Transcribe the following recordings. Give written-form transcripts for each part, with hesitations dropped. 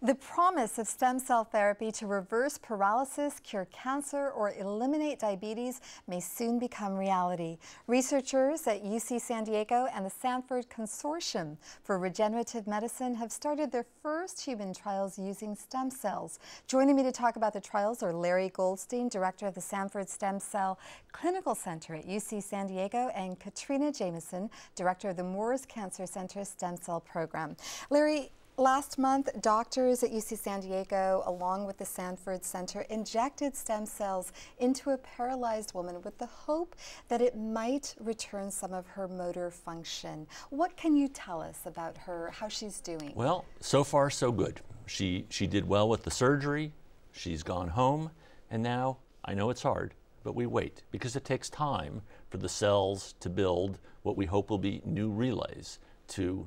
The promise of stem cell therapy to reverse paralysis, cure cancer, or eliminate diabetes may soon become reality. Researchers at UC San Diego and the Sanford Consortium for Regenerative Medicine have started their first human trials using stem cells. Joining me to talk about the trials are Larry Goldstein, director of the Sanford Stem Cell Clinical Center at UC San Diego, and Katrina Jameson, director of the Moores Cancer Center Stem Cell Program. Larry, last month, doctors at UC San Diego, along with the Sanford Center, injected stem cells into a paralyzed woman with the hope that it might return some of her motor function. What can you tell us about her, how she's doing? Well, so far so good. She did well with the surgery, she's gone home, and now, I know it's hard, but we wait because it takes time for the cells to build what we hope will be new relays to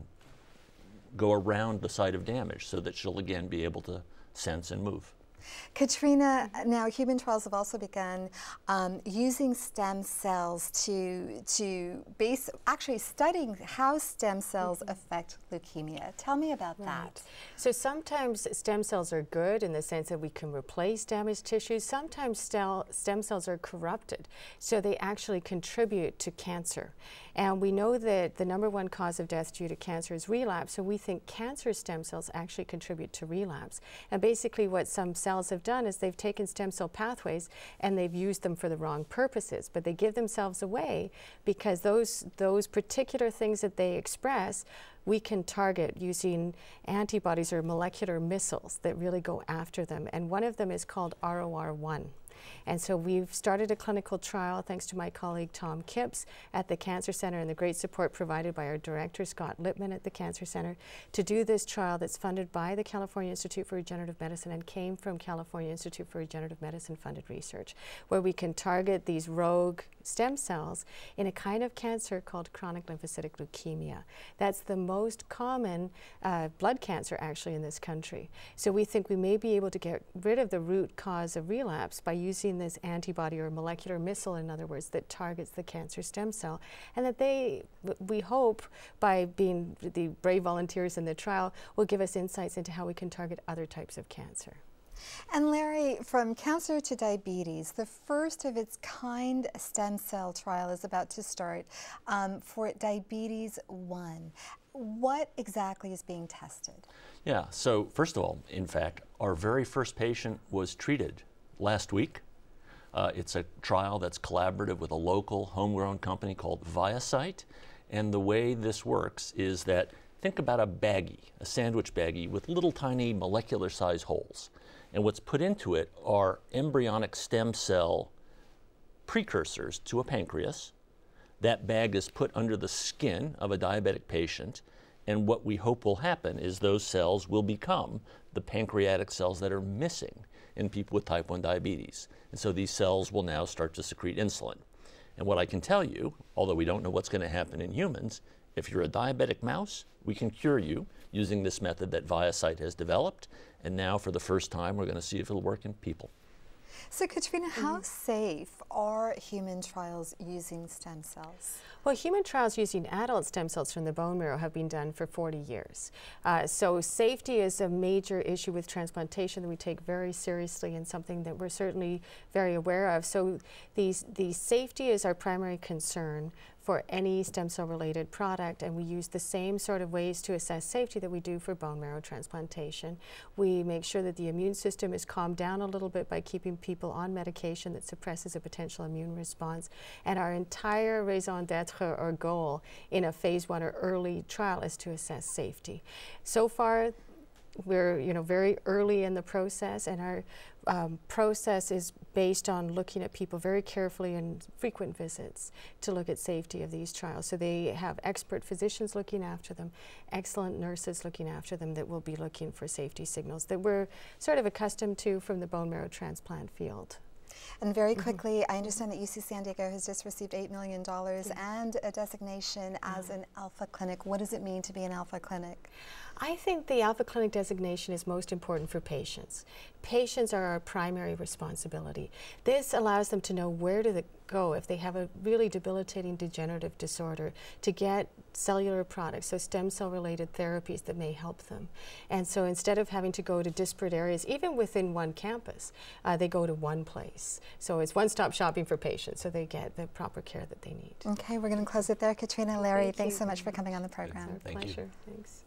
go around the site of damage so that she'll again be able to sense and move. Katrina, now human trials have also begun using stem cells actually studying how stem cells affect leukemia. Tell me about that. So sometimes stem cells are good in the sense that we can replace damaged tissues. Sometimes stem cells are corrupted, so they actually contribute to cancer. And we know that the #1 cause of death due to cancer is relapse, so we think cancer stem cells actually contribute to relapse. And basically what some cells have done is they've taken stem cell pathways and they've used them for the wrong purposes, but they give themselves away because those particular things that they express we can target using antibodies or molecular missiles that really go after them, and one of them is called ROR1. And so we've started a clinical trial, thanks to my colleague Tom Kipps at the Cancer Center and the great support provided by our director, Scott Lippman at the Cancer Center, to do this trial that's funded by the California Institute for Regenerative Medicine and came from California Institute for Regenerative Medicine funded research, where we can target these rogue stem cells in a kind of cancer called chronic lymphocytic leukemia. That's the most common blood cancer actually in this country. So we think we may be able to get rid of the root cause of relapse by using this antibody or molecular missile, in other words, that targets the cancer stem cell, and that we hope, by being the brave volunteers in the trial, will give us insights into how we can target other types of cancer. And Larry, from cancer to diabetes, the first of its kind stem cell trial is about to start for diabetes 1. What exactly is being tested? Yeah, so first of all, in fact, our very first patient was treated last week. It's a trial that's collaborative with a local homegrown company called ViaCyte, and the way this works is that, think about a baggie, a sandwich baggie with little tiny molecular size holes. And what's put into it are embryonic stem cell precursors to a pancreas. That bag is put under the skin of a diabetic patient, and what we hope will happen is those cells will become the pancreatic cells that are missing in people with type 1 diabetes. And so these cells will now start to secrete insulin. And what I can tell you, although we don't know what's going to happen in humans, if you're a diabetic mouse, we can cure you using this method that ViaCyte has developed. And now, for the first time, we're going to see if it'll work in people. So Katrina, how safe are human trials using stem cells? Well, human trials using adult stem cells from the bone marrow have been done for 40 years. So safety is a major issue with transplantation that we take very seriously and something that we're certainly very aware of. So the safety is our primary concern for any stem cell related product, and we use the same sort of ways to assess safety that we do for bone marrow transplantation. We make sure that the immune system is calmed down a little bit by keeping people on medication that suppresses a potential immune response, and our entire raison d'etre or goal in a phase 1 or early trial is to assess safety. So far, we're very early in the process, and our process is based on looking at people very carefully and frequent visits to look at safety of these trials. So they have expert physicians looking after them, excellent nurses looking after them that will be looking for safety signals that we're sort of accustomed to from the bone marrow transplant field. And very quickly, I understand that UC San Diego has just received $8 million and a designation as an alpha clinic. What does it mean to be an alpha clinic? I think the Alpha Clinic designation is most important for patients. Patients are our primary responsibility. This allows them to know where to go if they have a really debilitating degenerative disorder, to get cellular products, so stem cell related therapies that may help them. And so instead of having to go to disparate areas, even within one campus, they go to one place. So it's one-stop shopping for patients, so they get the proper care that they need. Okay, we're going to close it there. Katrina, Larry, thanks so much for coming on the program. It's our pleasure. Thanks.